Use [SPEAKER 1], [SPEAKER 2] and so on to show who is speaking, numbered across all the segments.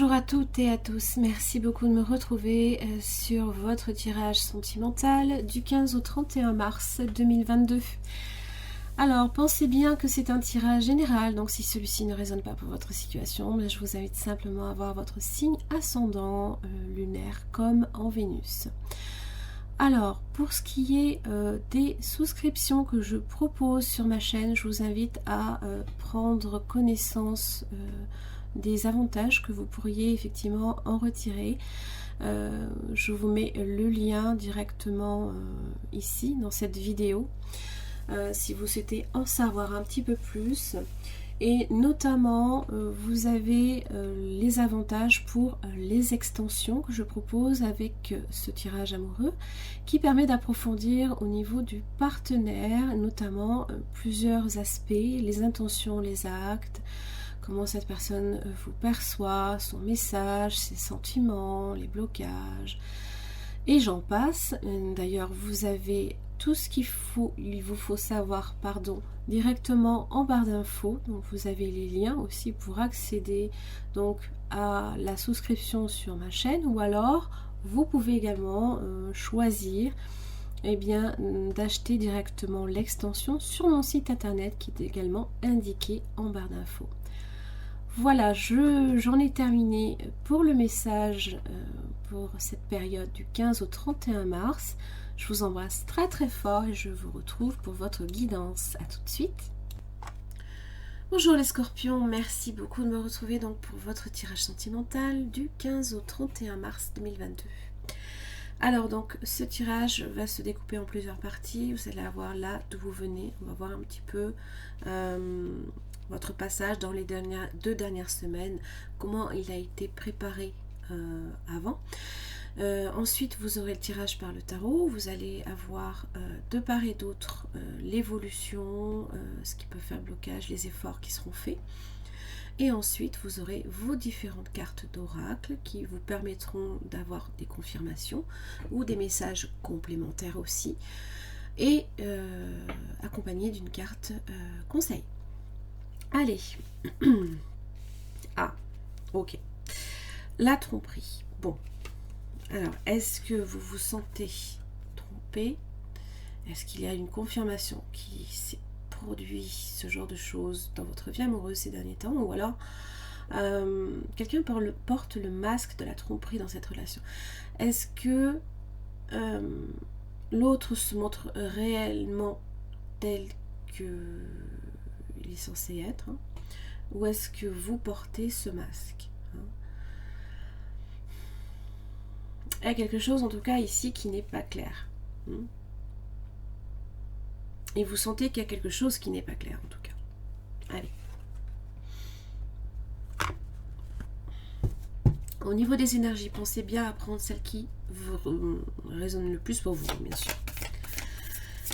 [SPEAKER 1] Bonjour à toutes et à tous, merci beaucoup de me retrouver sur votre tirage sentimental du 15 au 31 mars 2022. Alors, pensez bien que c'est un tirage général, donc si celui-ci ne résonne pas pour votre situation, je vous invite simplement à voir votre signe ascendant lunaire comme en Vénus. Alors, pour ce qui est des souscriptions que je propose sur ma chaîne, je vous invite à prendre connaissance des avantages que vous pourriez effectivement en retirer. Je vous mets le lien directement ici dans cette vidéo si vous souhaitez en savoir un petit peu plus. Et notamment, vous avez les avantages pour les extensions que je propose avec ce tirage amoureux qui permet d'approfondir au niveau du partenaire, notamment plusieurs aspects, les intentions, les actes, comment cette personne vous perçoit, son message, ses sentiments, les blocages, et j'en passe. D'ailleurs, vous avez tout ce qu'il vous faut savoir, directement en barre d'infos. Donc vous avez les liens aussi pour accéder donc à la souscription sur ma chaîne, ou alors vous pouvez également choisir d'acheter directement l'extension sur mon site internet qui est également indiqué en barre d'infos. Voilà, j'en ai terminé pour le message pour cette période du 15 au 31 mars. Je vous embrasse très très fort et je vous retrouve pour votre guidance. A tout de suite. Bonjour les scorpions, merci beaucoup de me retrouver donc pour votre tirage sentimental du 15 au 31 mars 2022. Alors donc ce tirage va se découper en plusieurs parties. Vous allez avoir là d'où vous venez. On va voir un petit peu votre passage dans les deux dernières semaines, comment il a été préparé avant. Ensuite, vous aurez le tirage par le tarot. Vous allez avoir de part et d'autre l'évolution, ce qui peut faire blocage, les efforts qui seront faits. Et ensuite, vous aurez vos différentes cartes d'oracle qui vous permettront d'avoir des confirmations ou des messages complémentaires aussi, et accompagné d'une carte conseil. Allez. Ah, ok. La tromperie. Bon. Alors, est-ce que vous vous sentez trompé? Est-ce qu'il y a une confirmation qui s'est produit ce genre de choses dans votre vie amoureuse ces derniers temps? Ou alors, quelqu'un porte le masque de la tromperie dans cette relation? Est-ce que l'autre se montre réellement tel que il est censé être, ou est-ce que vous portez ce masque, Il y a quelque chose en tout cas ici qui n'est pas clair, et vous sentez qu'il y a quelque chose qui n'est pas clair en tout cas. Allez. Au niveau des énergies, pensez bien à prendre celle qui vous résonne le plus pour vous, bien sûr.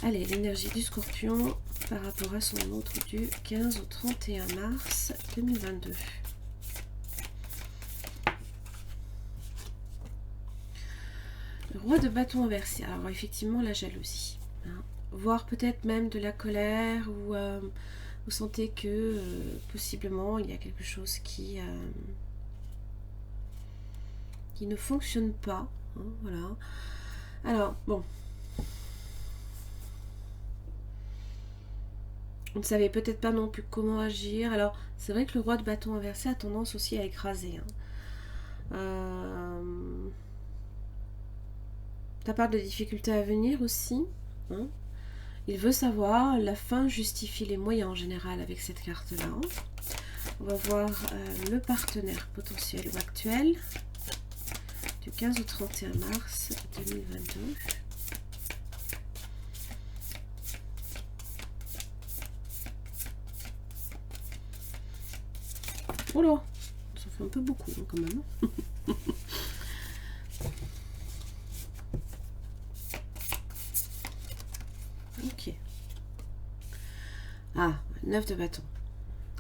[SPEAKER 1] Allez, l'énergie du scorpion par rapport à son autre du 15 au 31 mars 2022. Le roi de bâton inversé. Alors effectivement, la jalousie. Voire peut-être même de la colère, ou vous sentez que possiblement il y a quelque chose qui ne fonctionne pas. Voilà. Alors, bon. On ne savait peut-être pas non plus comment agir. Alors, c'est vrai que le roi de bâton inversé a tendance aussi à écraser. Ça parle de difficultés à venir aussi. Il veut savoir, la fin justifie les moyens en général avec cette carte-là. On va voir le partenaire potentiel ou actuel du 15 au 31 mars 2022. Oh là, ça fait un peu beaucoup quand même. Ok. Ah, 9 de bâton.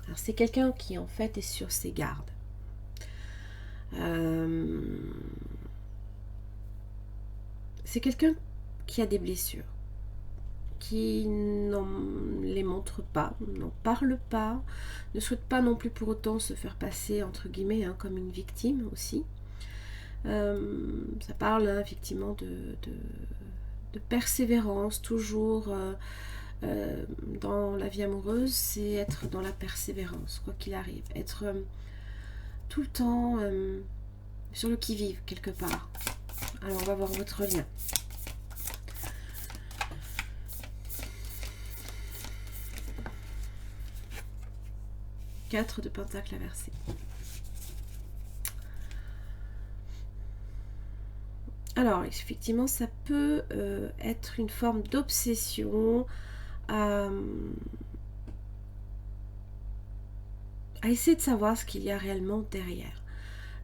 [SPEAKER 1] Alors c'est quelqu'un qui en fait est sur ses gardes. C'est quelqu'un qui a des blessures, qui n'en les montre pas, n'en parle pas, ne souhaite pas non plus pour autant se faire passer, entre guillemets, hein, comme une victime aussi. Ça parle hein, effectivement de persévérance, toujours dans la vie amoureuse, c'est être dans la persévérance, quoi qu'il arrive, être tout le temps sur le qui-vive quelque part. Alors on va voir votre lien. Quatre de pentacles inversés. Alors, effectivement, ça peut être une forme d'obsession à essayer de savoir ce qu'il y a réellement derrière.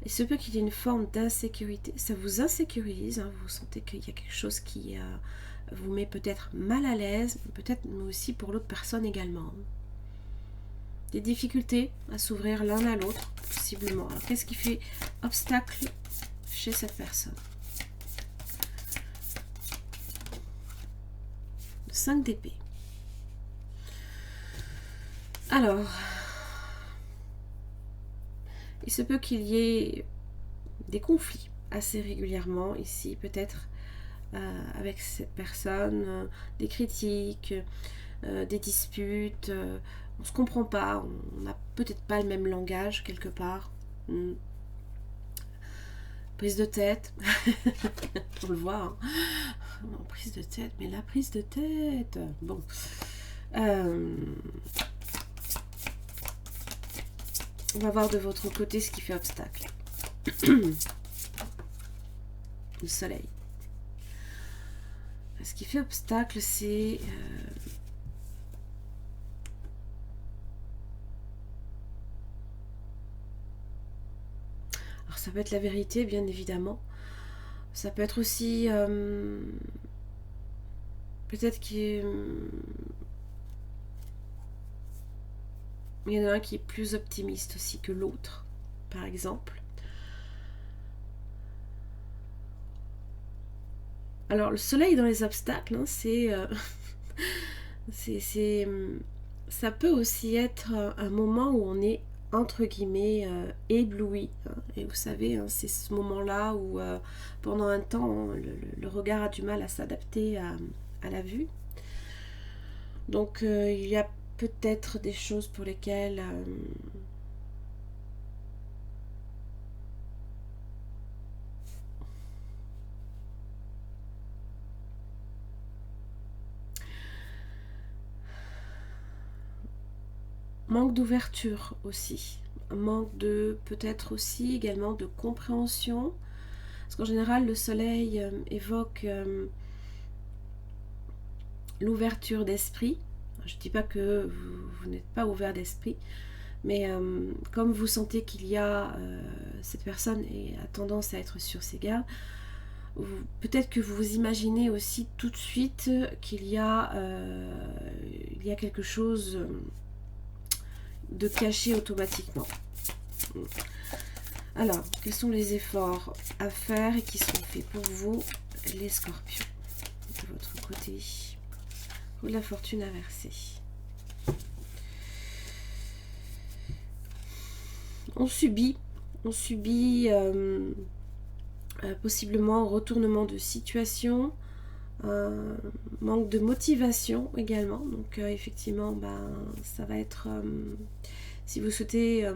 [SPEAKER 1] Il se peut qu'il y ait une forme d'insécurité. Ça vous insécurise, hein, vous sentez qu'il y a quelque chose qui vous met peut-être mal à l'aise, peut-être mais aussi pour l'autre personne également. Des difficultés à s'ouvrir l'un à l'autre, possiblement. Alors, qu'est-ce qui fait obstacle chez cette personne? 5 d'épée. Alors, il se peut qu'il y ait des conflits assez régulièrement ici, peut-être avec cette personne, des critiques, des disputes, on se comprend pas, on n'a peut-être pas le même langage quelque part. Prise de tête, on le voit, hein. Non, prise de tête, mais la prise de tête, bon. On va voir de votre côté ce qui fait obstacle. Le soleil. Ce qui fait obstacle, c'est alors ça peut être la vérité, bien évidemment. Ça peut être aussi peut-être qu'il y en a un qui est plus optimiste aussi que l'autre, par exemple. Alors le soleil dans les obstacles, hein, ça peut aussi être un moment où on est entre guillemets ébloui, hein. Et vous savez, hein, c'est ce moment-là où pendant un temps, hein, le regard a du mal à s'adapter à la vue. Donc il y a peut-être des choses pour lesquelles manque d'ouverture aussi, manque de peut-être aussi également de compréhension, parce qu'en général le soleil évoque l'ouverture d'esprit. Je ne dis pas que vous n'êtes pas ouvert d'esprit, mais comme vous sentez qu'il y a cette personne et a tendance à être sur ses gardes, peut-être que vous vous imaginez aussi tout de suite qu'il y a quelque chose de caché automatiquement. Alors, quels sont les efforts à faire et qui sont faits pour vous, les scorpions, de votre côté? Ou de la fortune inversée. On subit possiblement un retournement de situation, manque de motivation également. Donc effectivement, ça va être si vous souhaitez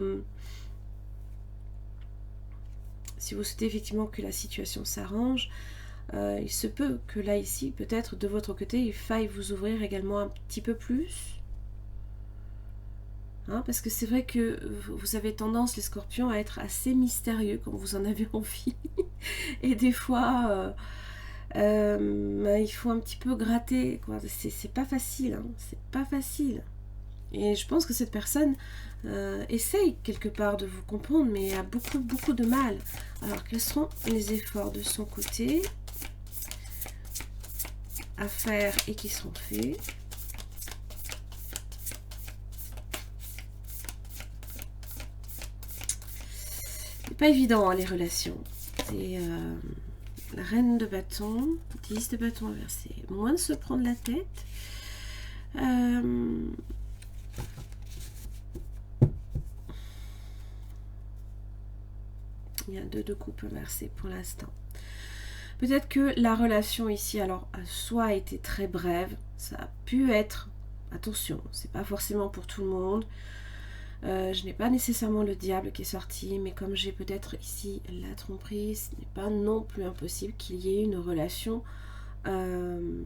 [SPEAKER 1] effectivement que la situation s'arrange, il se peut que là ici peut-être de votre côté il faille vous ouvrir également un petit peu plus, hein, parce que c'est vrai que vous avez tendance, les scorpions, à être assez mystérieux quand vous en avez envie et des fois il faut un petit peu gratter, quoi. C'est pas facile, hein, c'est pas facile. Et je pense que cette personne essaye quelque part de vous comprendre, mais a beaucoup de mal. Alors, quels seront les efforts de son côté à faire et qui seront faits? C'est pas évident, hein, les relations. C'est la reine de bâton, 10 de bâton inversé. Moins de se prendre la tête. Il y a 2 de coupe inversé pour l'instant. Peut-être que la relation ici, alors, soit a été très brève, ça a pu être, attention, c'est pas forcément pour tout le monde. Je n'ai pas nécessairement le diable qui est sorti, mais comme j'ai peut-être ici la tromperie, ce n'est pas non plus impossible qu'il y ait une relation peut-être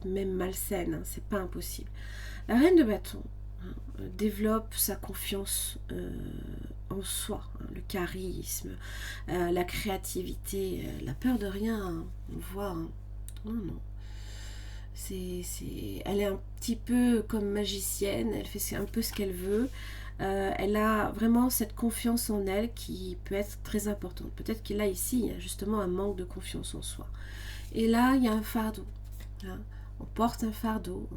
[SPEAKER 1] même malsaine, hein, c'est pas impossible. La reine de bâton développe sa confiance en soi, hein, le charisme, la créativité, la peur de rien, hein, on voit, hein. Non, non. Elle est un petit peu comme magicienne, elle fait un peu ce qu'elle veut. Elle a vraiment cette confiance en elle qui peut être très importante. Peut-être qu'il a ici, il y a justement un manque de confiance en soi. Et là, il y a un fardeau. Hein. On porte un fardeau.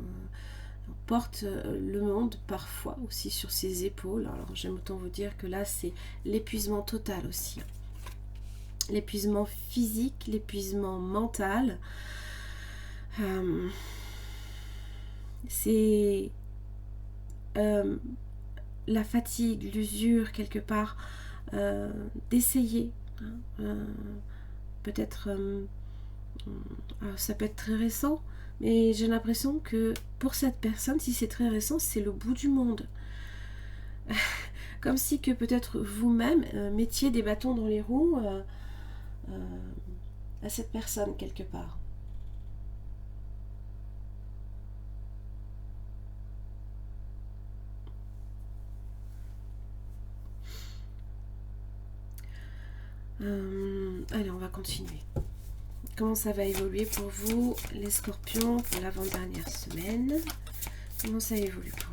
[SPEAKER 1] On porte le monde parfois aussi sur ses épaules. Alors j'aime autant vous dire que là, c'est l'épuisement total aussi. L'épuisement physique, l'épuisement mental. C'est la fatigue, l'usure quelque part d'essayer. Hein, peut-être, ça peut être très récent, mais j'ai l'impression que pour cette personne, si c'est très récent, c'est le bout du monde. Comme si que peut-être vous-même mettiez des bâtons dans les roues à cette personne quelque part. Allez, on va continuer. Comment ça va évoluer pour vous, les scorpions, pour l'avant-dernière semaine? Comment ça évolue pour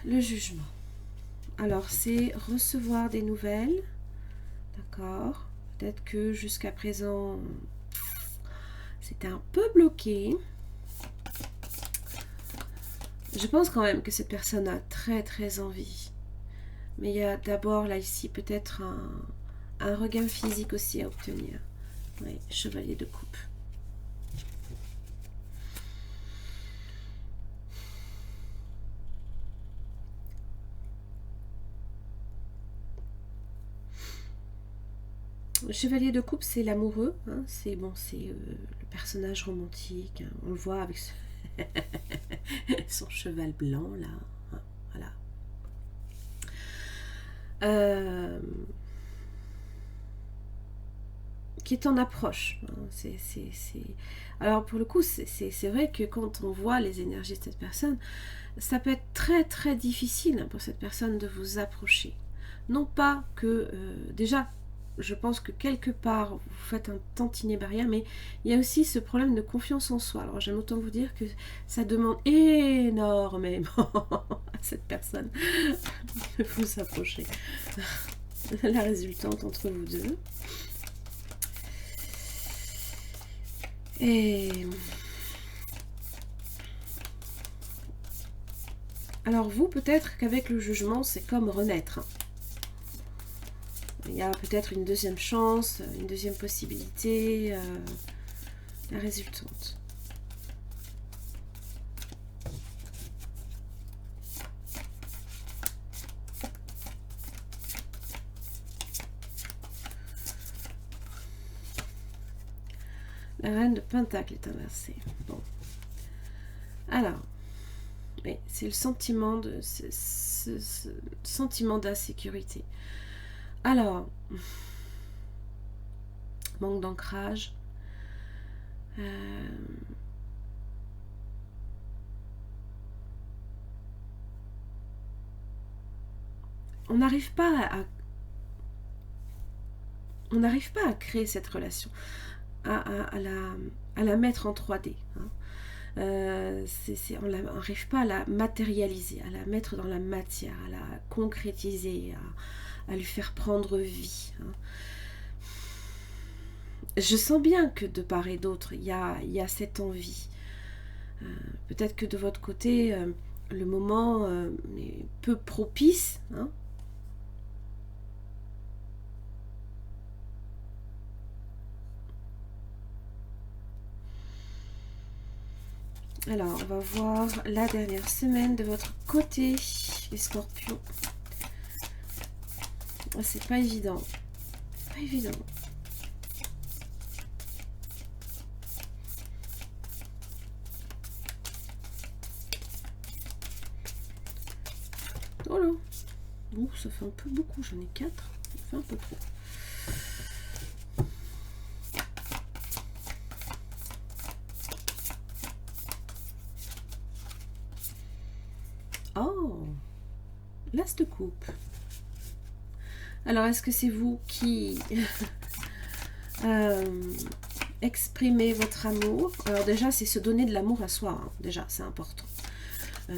[SPEAKER 1] vous? Le jugement. Alors, c'est recevoir des nouvelles. D'accord. Peut-être que jusqu'à présent, c'était un peu bloqué. Je pense quand même que cette personne a très très envie. Mais il y a d'abord là ici peut-être un regain physique aussi à obtenir. Oui, chevalier de coupe. Le chevalier de coupe, c'est l'amoureux. Hein, c'est bon, c'est le personnage romantique. Hein, on le voit avec son cheval blanc là. Hein, voilà. Qui est en approche. Hein, alors pour le coup, c'est vrai que quand on voit les énergies de cette personne, ça peut être très très difficile pour cette personne de vous approcher. Non pas que déjà, je pense que quelque part vous faites un tantinet barrière, mais il y a aussi ce problème de confiance en soi. Alors j'aime autant vous dire que ça demande énormément à cette personne de vous approcher. La résultante entre vous deux. Et alors vous, peut-être qu'avec le jugement, c'est comme renaître. Il y a peut-être une deuxième chance, une deuxième possibilité, la résultante. La reine de Pentacle est inversée. Bon. Alors, oui, c'est le sentiment de ce sentiment d'insécurité. Alors, manque d'ancrage. On n'arrive pas à créer cette relation, à la mettre en 3D. Hein. On n'arrive pas à la matérialiser, à la mettre dans la matière, à la concrétiser, à lui faire prendre vie. Hein. Je sens bien que de part et d'autre, il y a cette envie. Peut-être que de votre côté, le moment est peu propice. Hein. Alors, on va voir la dernière semaine de votre côté, les scorpions. Oh, c'est pas évident. Pas évident. Oh là. Ouh, ça fait un peu beaucoup. J'en ai 4. Ça fait un peu trop. Oh, l'as de coupe. Alors, est-ce que c'est vous qui exprimez votre amour? Alors déjà, c'est se donner de l'amour à soi. Hein. Déjà, c'est important.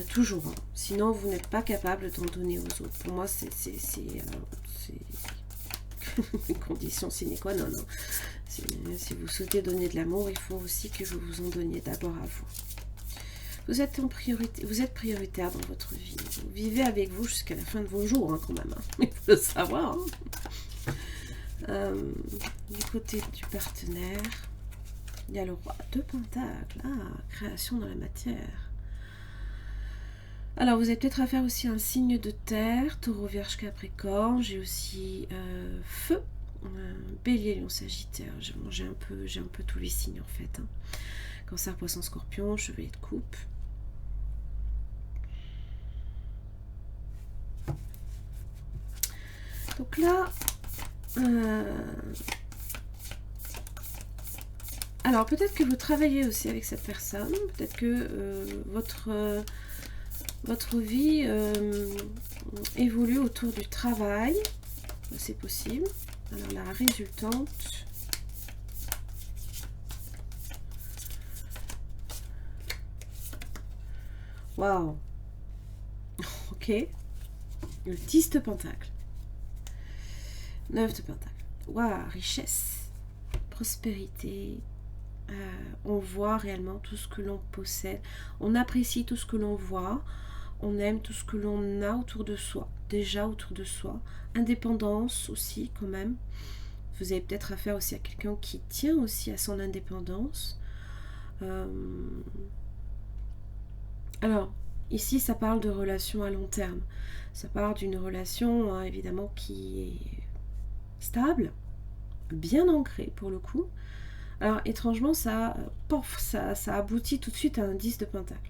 [SPEAKER 1] Toujours. Hein. Sinon, vous n'êtes pas capable d'en donner aux autres. Pour moi, c'est une condition sine qua non. Hein. Si vous souhaitez donner de l'amour, il faut aussi que vous vous en donniez d'abord à vous. Vous êtes en priorité, vous êtes prioritaire dans votre vie. Vous vivez avec vous jusqu'à la fin de vos jours, hein, quand même. Hein. Il faut le savoir. Hein. Du côté du partenaire, il y a le roi de Pentacles. Ah, création dans la matière. Alors, vous avez peut-être à faire aussi un signe de terre, Taureau, Vierge, Capricorne. J'ai aussi feu, Bélier, Lion, Sagittaire. J'ai un peu tous les signes en fait. Hein. Cancer, Poisson, Scorpion, Chevalier de coupe. Donc là, alors peut-être que vous travaillez aussi avec cette personne, peut-être que votre vie évolue autour du travail, c'est possible. Alors la résultante, waouh, ok, le 10 de Pentacle. 9 de Pentacle. Waouh, richesse, prospérité. On voit réellement tout ce que l'on possède. On apprécie tout ce que l'on voit. On aime tout ce que l'on a autour de soi. Déjà autour de soi. Indépendance aussi, quand même. Vous avez peut-être affaire aussi à quelqu'un qui tient aussi à son indépendance. Alors, ici, ça parle de relation à long terme. Ça parle d'une relation, hein, évidemment, qui est stable, bien ancré pour le coup. Alors étrangement ça aboutit tout de suite à un 10 de Pentacle.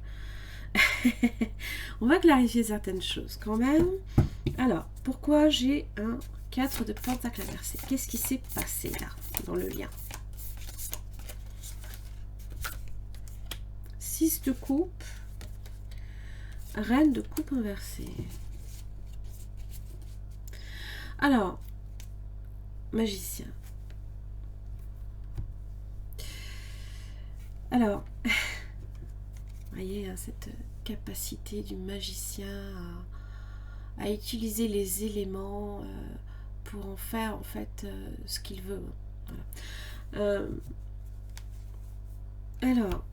[SPEAKER 1] On va clarifier certaines choses quand même. Alors pourquoi j'ai un 4 de Pentacle inversé? Qu'est-ce qui s'est passé là dans le lien? 6 de coupe, Reine de coupe inversée. Alors magicien. Alors, vous voyez, hein, cette capacité du magicien à utiliser les éléments pour en faire en fait ce qu'il veut. Voilà. Alors,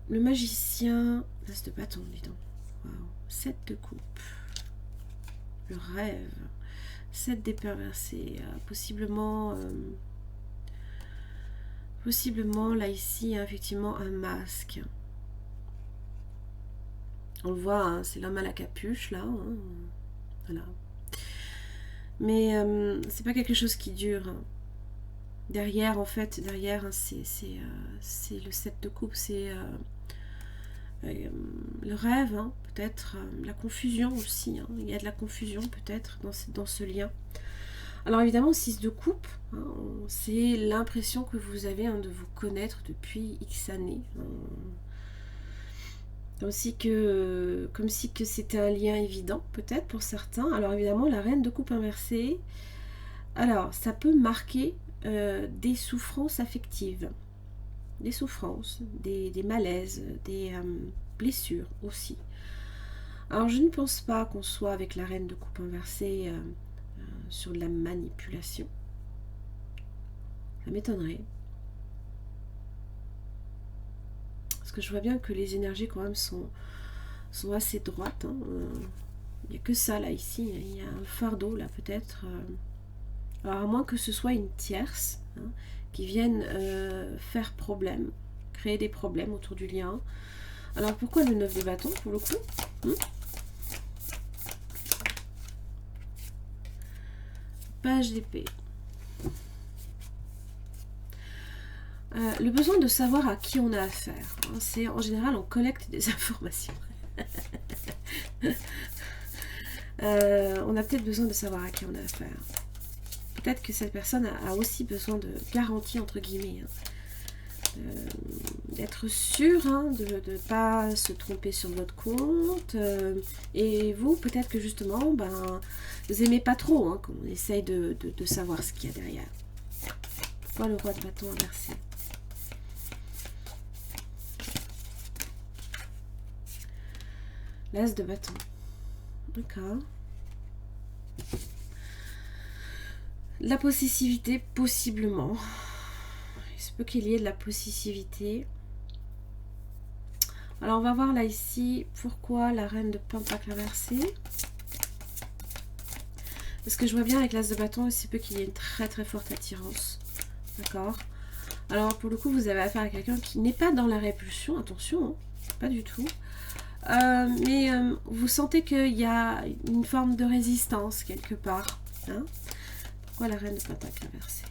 [SPEAKER 1] le magicien, l'as de bâton, dis donc. Wow. 7 de coupe. Le rêve. 7 d'épée inversée. Possiblement là ici, hein, effectivement, un masque. On le voit, hein, c'est l'homme à la capuche, là. Hein, voilà. Mais c'est pas quelque chose qui dure. Hein. Derrière, en fait, derrière, hein, c'est le 7 de coupe, c'est le rêve, hein, peut-être, la confusion aussi. Hein. Il y a de la confusion, peut-être, dans ce lien. Alors évidemment, 6 de coupe, hein, c'est l'impression que vous avez, hein, de vous connaître depuis X années. Comme si que c'était un lien évident, peut-être pour certains. Alors évidemment, la reine de coupe inversée, alors ça peut marquer des souffrances affectives, des souffrances, des malaises, des blessures aussi. Alors je ne pense pas qu'on soit avec la reine de coupe inversée sur de la manipulation. Ça m'étonnerait. Parce que je vois bien que les énergies quand même sont assez droites. Hein. Il n'y a que ça là ici. Il y a un fardeau là peut-être. Alors à moins que ce soit une tierce, hein, qui vienne faire problème, créer des problèmes autour du lien. Alors pourquoi le 9 de bâton pour le coup? Page d'épée. Le besoin de savoir à qui on a affaire. Hein, c'est en général, on collecte des informations. On a peut-être besoin de savoir à qui on a affaire. Peut-être que cette personne a aussi besoin de garantie, entre guillemets. Hein, d'être sûr, hein, de ne pas se tromper sur votre compte. Et vous, peut-être que justement, ben, vous aimez pas trop, hein, qu'on essaye de savoir ce qu'il y a derrière. Pourquoi le roi de bâton inversé? L'as de bâton. D'accord. La possessivité, possiblement. Il se peut qu'il y ait de la possessivité. Alors, on va voir là, ici, pourquoi la reine de pentacle inversée. Parce que je vois bien avec l'as de bâton, il se peut qu'il y ait une très très forte attirance. D'accord. Alors, pour le coup, vous avez affaire à quelqu'un qui n'est pas dans la répulsion. Attention, hein, pas du tout. Mais vous sentez qu'il y a une forme de résistance quelque part. Hein. Pourquoi la reine de pentacle inversée?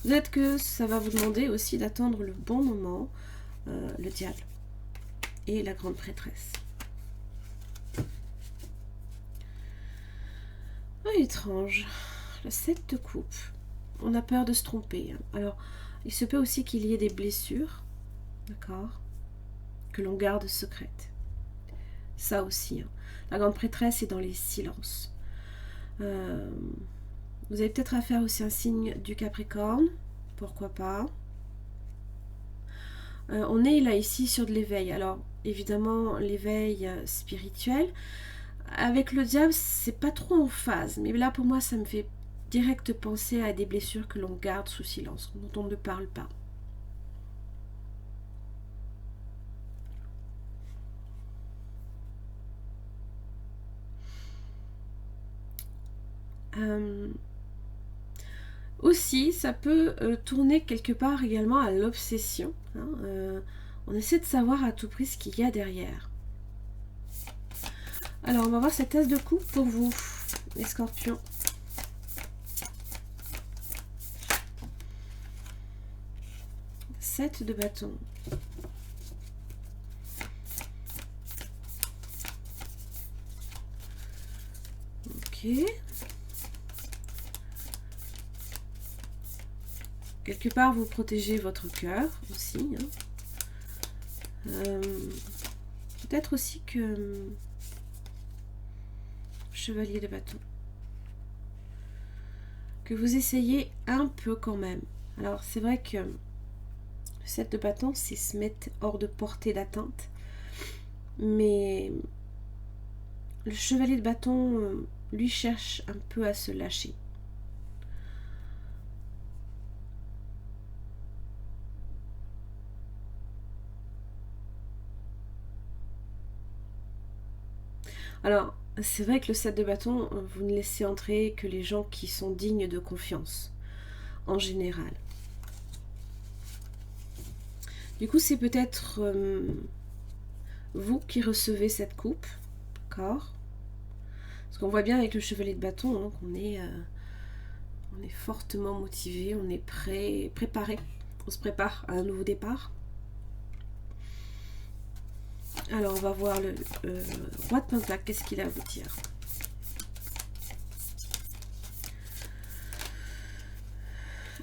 [SPEAKER 1] Peut-être que ça va vous demander aussi d'attendre le bon moment, le diable et la grande prêtresse. Oh, étrange. Le 7 de coupe. On a peur de se tromper. Hein. Alors, il se peut aussi qu'il y ait des blessures, d'accord, que l'on garde secrètes. Ça aussi. Hein. La grande prêtresse est dans les silences. Vous avez peut-être affaire aussi à un signe du Capricorne, pourquoi pas. On est là ici sur de l'éveil. Alors, évidemment, l'éveil spirituel. Avec le diable, c'est pas trop en phase. Mais là, pour moi, ça me fait direct penser à des blessures que l'on garde sous silence, dont on ne parle pas. Aussi, ça peut tourner quelque part également à l'obsession. Hein, on essaie de savoir à tout prix ce qu'il y a derrière. Alors, on va voir cette as de coupe pour vous, les scorpions. De bâton. Ok. Quelque part, vous protégez votre cœur aussi. Hein. Peut-être aussi que chevalier de bâton. Que vous essayez un peu quand même. Alors, c'est vrai que 7 de bâton, c'est se mettre hors de portée d'atteinte. Mais le chevalier de bâton, lui, cherche un peu à se lâcher. Alors, c'est vrai que le 7 de bâton, vous ne laissez entrer que les gens qui sont dignes de confiance, en général. Du coup, c'est peut-être vous qui recevez cette coupe, d'accord? Parce qu'on voit bien avec le chevalier de bâton hein, qu'on est, on est fortement motivé, on est prêt, préparé, on se prépare à un nouveau départ. Alors, on va voir le roi de pentacle, qu'est-ce qu'il a à vous dire?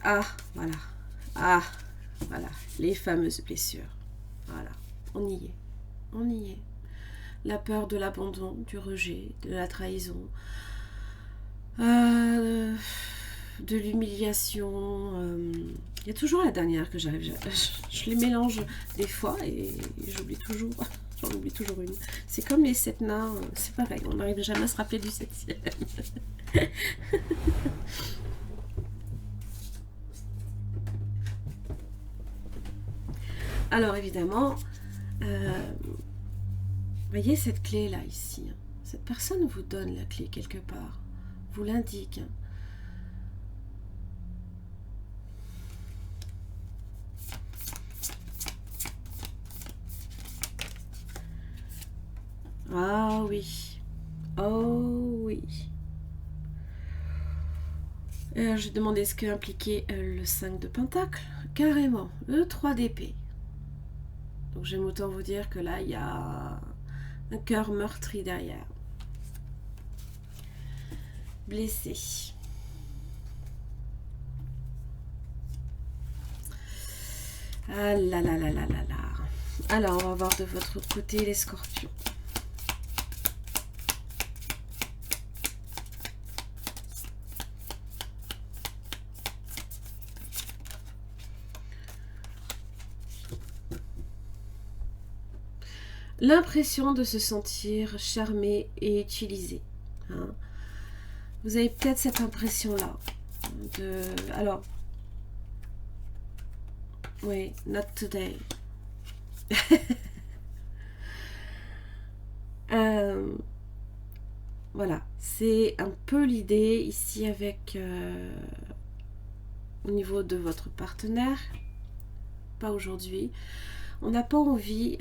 [SPEAKER 1] Ah, voilà. Ah, voilà, les fameuses blessures. Voilà, on y est. On y est. La peur de l'abandon, du rejet, de la trahison, de l'humiliation. Il y a toujours la dernière que j'arrive. Je les mélange des fois et j'oublie toujours. J'en oublie toujours une. C'est comme les 7 nains, c'est pareil, on n'arrive jamais à se rappeler du 7e. Alors évidemment, voyez cette clé là ici. Cette personne vous donne la clé quelque part, vous l'indique. Ah oui. Oh oui. J'ai demandé ce que impliquait le 5 de Pentacle. Carrément. Le 3 d'épée. Donc j'aime autant vous dire que là, il y a un cœur meurtri derrière. Blessé. Ah là là là là là là. Alors, on va voir de votre côté les scorpions. L'impression de se sentir charmé et utilisé. Hein. Vous avez peut-être cette impression-là. Alors, oui, not today. Voilà, c'est un peu l'idée ici avec au niveau de votre partenaire. Pas aujourd'hui. On n'a pas envie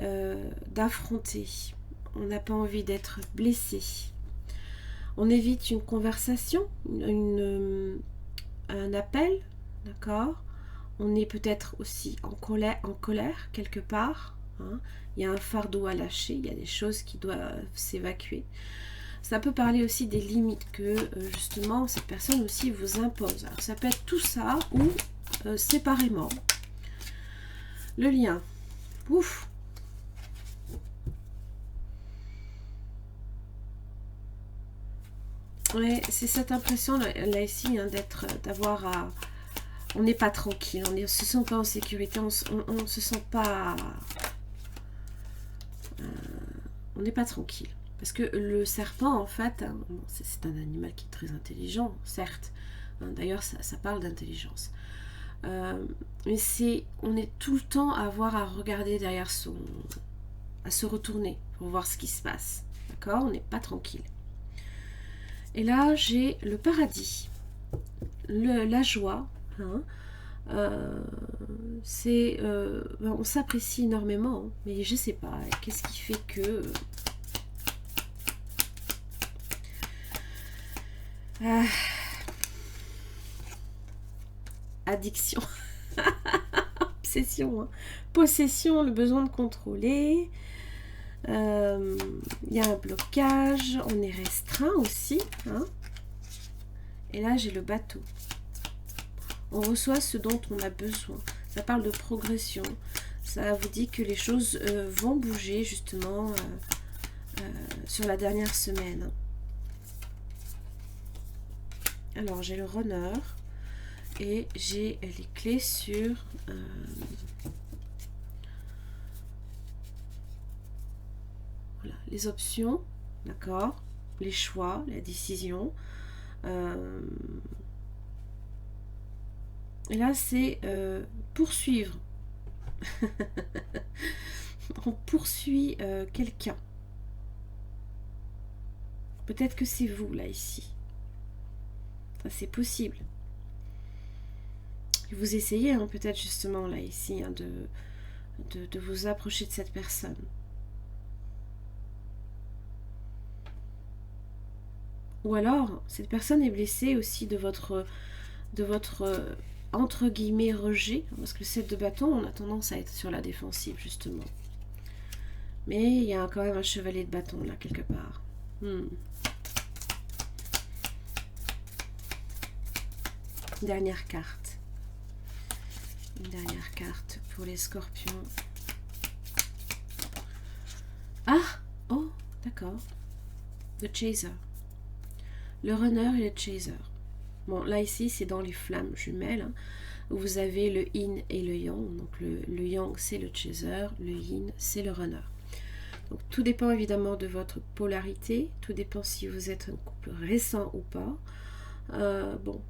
[SPEAKER 1] d'affronter. On n'a pas envie d'être blessé. On évite une conversation, un appel, d'accord. On est peut-être aussi en colère quelque part. Hein. Il y a un fardeau à lâcher, il y a des choses qui doivent s'évacuer. Ça peut parler aussi des limites que justement cette personne aussi vous impose. Alors, ça peut être tout ça ou séparément. Le lien. Ouf. Ouais, c'est cette impression là ici hein, d'avoir à... On n'est pas tranquille, on ne se sent pas en sécurité, on ne se sent pas... on n'est pas tranquille. Parce que le serpent, en fait, hein, c'est un animal qui est très intelligent, certes. Hein, d'ailleurs, ça parle d'intelligence. Mais on est tout le temps à avoir à regarder derrière à se retourner pour voir ce qui se passe. D'accord? On n'est pas tranquille. Et là, j'ai le paradis, la joie. Hein, on s'apprécie énormément, mais je sais pas, qu'est-ce qui fait que... addiction, obsession, hein. Possession, le besoin de contrôler, il y a un blocage, on est restreint aussi, hein. Et là j'ai le bateau, on reçoit ce dont on a besoin, ça parle de progression, ça vous dit que les choses vont bouger justement sur la dernière semaine. Alors j'ai le runner et j'ai les clés sur voilà, les options, d'accord, les choix, la décision. Et là c'est poursuivre. On poursuit quelqu'un. Peut-être que c'est vous là ici. Ça c'est possible. Vous essayez hein, peut-être justement là ici hein, de vous approcher de cette personne. Ou alors cette personne est blessée aussi de votre entre guillemets rejet, parce que le 7 de bâton on a tendance à être sur la défensive justement. Mais il y a quand même un chevalier de bâton là quelque part. Dernière carte. Une dernière carte pour les scorpions. Ah! Oh, d'accord. Le chaser. Le runner et le chaser. Bon, là ici, c'est dans les flammes jumelles. Hein, où vous avez le yin et le yang. Donc le yang, c'est le chaser. Le yin, c'est le runner. Donc tout dépend évidemment de votre polarité. Tout dépend si vous êtes un couple récent ou pas. Bon...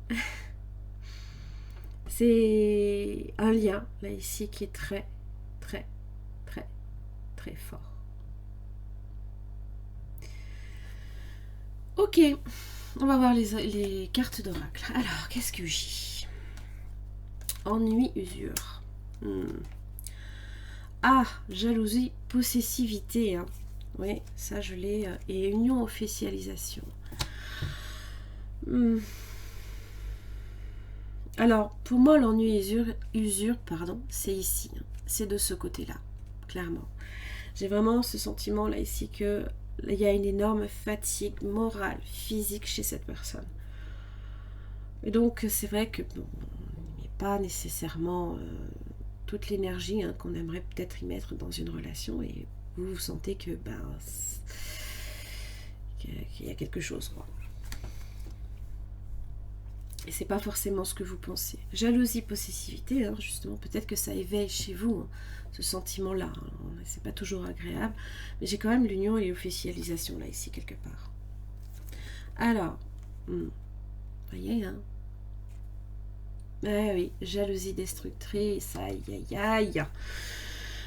[SPEAKER 1] C'est un lien, là, ici, qui est très, très, très, très fort. Ok, on va voir les cartes d'oracle. Alors, qu'est-ce que j'ai? Ennui, usure. Ah, jalousie, possessivité. Hein. Oui, ça je l'ai. Et union, officialisation. Alors, pour moi, l'ennui usure, pardon, c'est ici. C'est de ce côté-là, clairement. J'ai vraiment ce sentiment-là ici que il y a une énorme fatigue morale, physique chez cette personne. Et donc, c'est vrai que bon, on n'y met pas nécessairement toute l'énergie qu'on aimerait peut-être y mettre dans une relation et vous sentez que qu'il y a quelque chose, quoi. Et c'est pas forcément ce que vous pensez. Jalousie, possessivité, justement, peut-être que ça éveille chez vous ce sentiment-là. C'est pas toujours agréable, mais j'ai quand même l'union et l'officialisation là, ici, quelque part. Alors, voyez, ah oui, jalousie destructrice, aïe aïe aïe.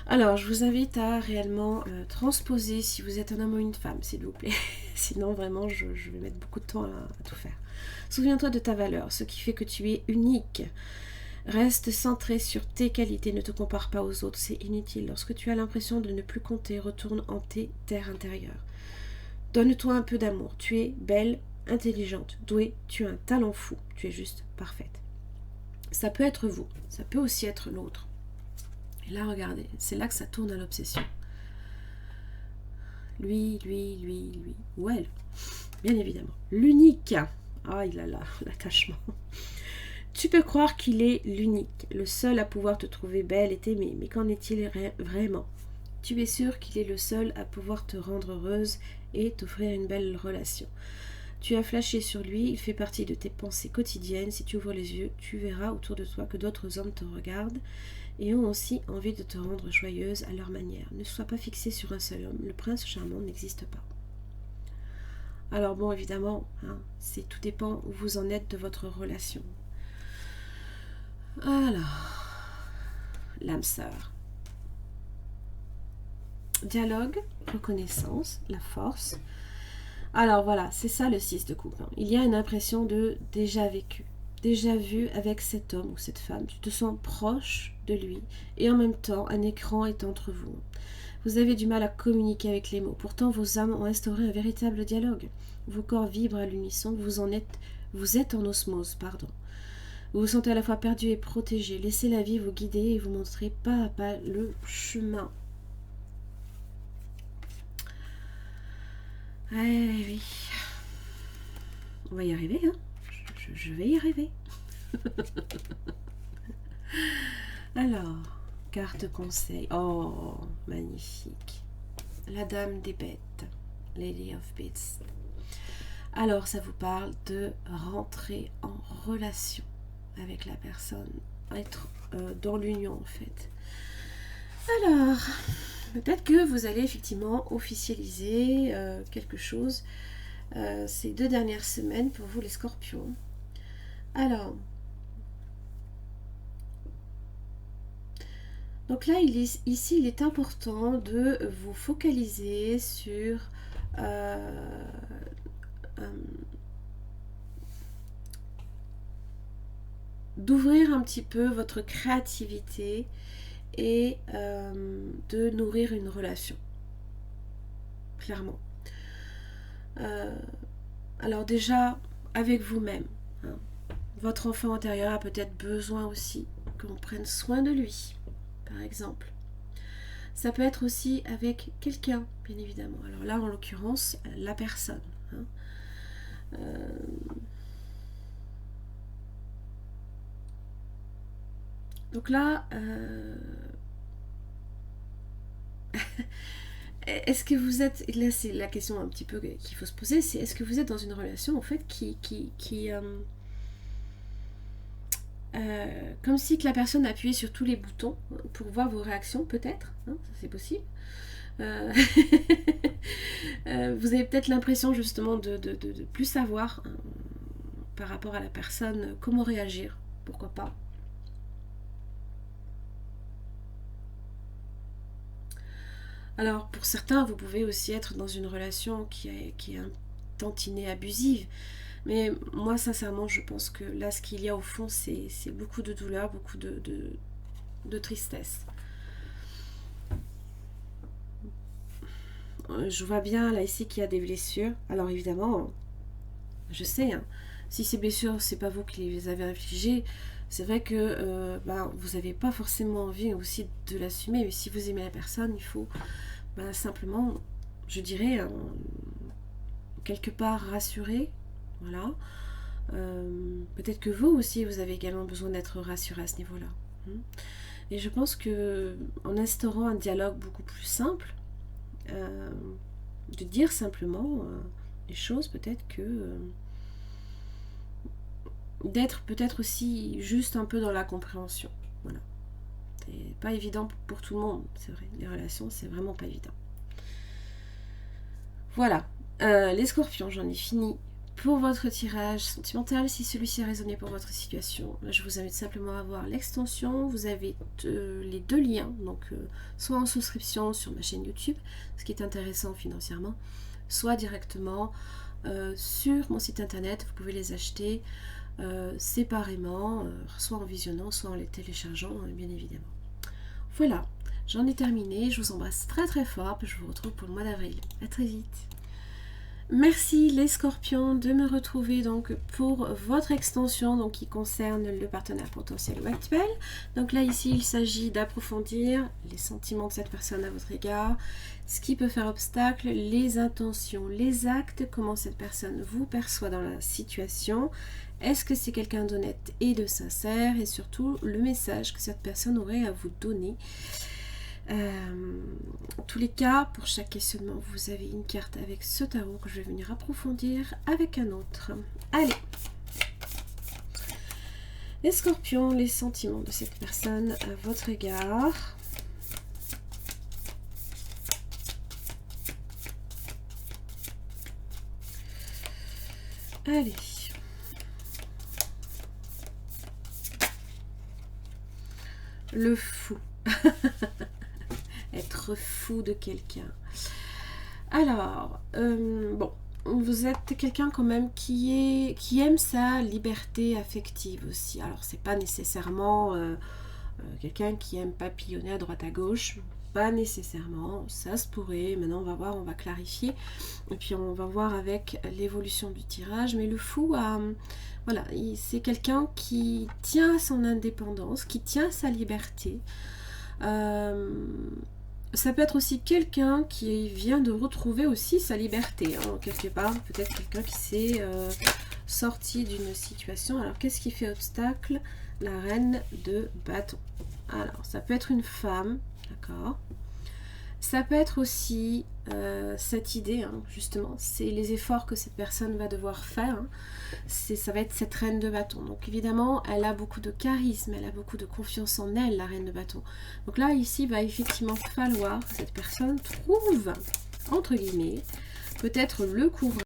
[SPEAKER 1] Alors, je vous invite à réellement transposer si vous êtes un homme ou une femme, s'il vous plaît. Sinon, vraiment, je vais mettre beaucoup de temps à tout faire. Souviens-toi de ta valeur, ce qui fait que tu es unique. Reste centré sur tes qualités, ne te compare pas aux autres, c'est inutile. Lorsque tu as l'impression de ne plus compter, retourne en tes terres intérieures. Donne-toi un peu d'amour. Tu es belle, intelligente, douée, tu as un talent fou, tu es juste parfaite. Ça peut être vous, ça peut aussi être l'autre. Et là, regardez, c'est là que ça tourne à l'obsession. Lui, ou elle, bien évidemment. L'unique. Ah, il a là, l'attachement. Tu peux croire qu'il est l'unique, le seul à pouvoir te trouver belle et t'aimer, mais qu'en est-il vraiment? Tu es sûr qu'il est le seul à pouvoir te rendre heureuse et t'offrir une belle relation. Tu as flashé sur lui, il fait partie de tes pensées quotidiennes. Si tu ouvres les yeux, tu verras autour de toi que d'autres hommes te regardent et ont aussi envie de te rendre joyeuse à leur manière. Ne sois pas fixé sur un seul homme, le prince charmant n'existe pas. Alors bon, évidemment, tout dépend où vous en êtes de votre relation. Alors, l'âme sœur. Dialogue, reconnaissance, la force. Alors voilà, c'est ça le 6 de coupe. Il y a une impression de déjà vécu, déjà vu avec cet homme ou cette femme. Tu te sens proche de lui et en même temps un écran est entre vous. Vous avez du mal à communiquer avec les mots. Pourtant vos âmes ont instauré un véritable dialogue. Vos corps vibrent à l'unisson, vous êtes en osmose, pardon. Vous vous sentez à la fois perdu et protégé. Laissez la vie vous guider et vous montrer pas à pas le chemin. Oui. On va y arriver, je vais y arriver. Alors, carte conseil. Oh, magnifique. La dame des bêtes. Lady of Beasts. Alors, ça vous parle de rentrer en relation avec la personne. Être dans l'union, en fait. Alors, peut-être que vous allez effectivement officialiser quelque chose ces 2 dernières semaines pour vous les scorpions. Alors, donc là, ici, il est important de vous focaliser sur d'ouvrir un petit peu votre créativité et de nourrir une relation, clairement. Alors déjà, avec vous-même, votre enfant intérieur a peut-être besoin aussi qu'on prenne soin de lui, par exemple. Ça peut être aussi avec quelqu'un, bien évidemment. Alors là, en l'occurrence, la personne. Donc là, est-ce que vous êtes... Là, c'est la question un petit peu qu'il faut se poser, c'est est-ce que vous êtes dans une relation, en fait, comme si que la personne appuyait sur tous les boutons pour voir vos réactions, peut-être, ça c'est possible. Vous avez peut-être l'impression justement de plus savoir par rapport à la personne comment réagir, pourquoi pas. Alors pour certains, vous pouvez aussi être dans une relation qui est un tantinet abusive. Mais moi, sincèrement, je pense que là, ce qu'il y a au fond, c'est beaucoup de douleur, beaucoup de tristesse. je vois bien là ici qu'il y a des blessures. Alors évidemment, je sais, hein, si ces blessures, c'est pas vous qui les avez infligées, c'est vrai que vous n'avez pas forcément envie aussi de l'assumer. Mais si vous aimez la personne, il faut simplement, je dirais, quelque part rassurer. Voilà. Peut-être que vous aussi, vous avez également besoin d'être rassuré à ce niveau-là. Et je pense que en instaurant un dialogue beaucoup plus simple, de dire simplement les choses, peut-être que d'être peut-être aussi juste un peu dans la compréhension. Voilà. C'est pas évident pour tout le monde, c'est vrai. Les relations, c'est vraiment pas évident. Voilà. Les scorpions, j'en ai fini pour votre tirage sentimental. Si celui-ci a résonné pour votre situation, je vous invite simplement à voir l'extension. Vous avez les deux liens, donc soit en souscription sur ma chaîne YouTube, ce qui est intéressant financièrement, soit directement sur mon site internet. Vous pouvez les acheter séparément, soit en visionnant, soit en les téléchargeant, bien évidemment. Voilà, j'en ai terminé. Je vous embrasse très très fort. Je vous retrouve pour le mois d'avril. À très vite. Merci les scorpions de me retrouver donc pour votre extension donc qui concerne le partenaire potentiel ou actuel. Donc là ici il s'agit d'approfondir les sentiments de cette personne à votre égard, ce qui peut faire obstacle, les intentions, les actes, comment cette personne vous perçoit dans la situation. Est-ce que c'est quelqu'un d'honnête et de sincère, et surtout le message que cette personne aurait à vous donner. En tous les cas, pour chaque questionnement, vous avez une carte avec ce tarot que je vais venir approfondir avec un autre. Allez, les scorpions, les sentiments de cette personne à votre égard. Allez. Le fou. Être fou de quelqu'un. Alors, bon, vous êtes quelqu'un quand même qui aime sa liberté affective aussi. Alors, c'est pas nécessairement quelqu'un qui aime papillonner à droite à gauche. Pas nécessairement, ça se pourrait. Maintenant, on va voir, on va clarifier. Et puis, on va voir avec l'évolution du tirage. Mais le fou, voilà, c'est quelqu'un qui tient à son indépendance, qui tient à sa liberté. Ça peut être aussi quelqu'un qui vient de retrouver aussi sa liberté, hein, quelque part, peut-être quelqu'un qui s'est sorti d'une situation. Alors, qu'est-ce qui fait obstacle? La reine de bâton. Alors, ça peut être une femme, d'accord. Ça peut être aussi cette idée, hein, justement, c'est les efforts que cette personne va devoir faire. Hein. Ça va être cette reine de bâton. Donc évidemment, elle a beaucoup de charisme, elle a beaucoup de confiance en elle, la reine de bâton. Donc là, ici, il va effectivement falloir que cette personne trouve, entre guillemets, peut-être le courage